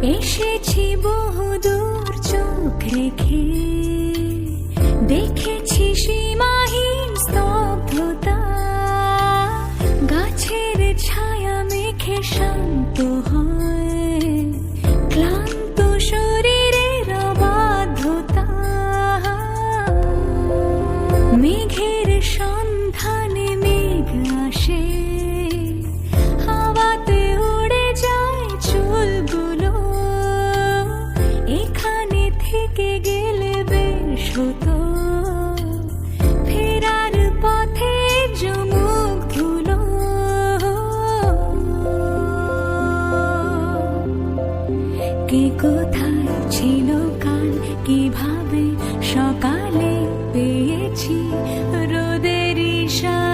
এসেছি বহুদূর চোখ রেখে, দেখেছি সীমাহীন স্তব্ধতা, গাছের ছায়া মেঘে শান্ত হয়, ক্লান্ত শরীরের অবাধ্যতা, মেঘের সন্ধানে মেঘ আসে, হাওয়াতে উড়ে যায় চুলগুলো, এখানে থেকে গেলে বেশ হতো, ফেরার পথে জমুক ধুলো। কে কোথায় ছিল কাল, কিভাবে সকালে পেয়েছি রোদের ইশারা।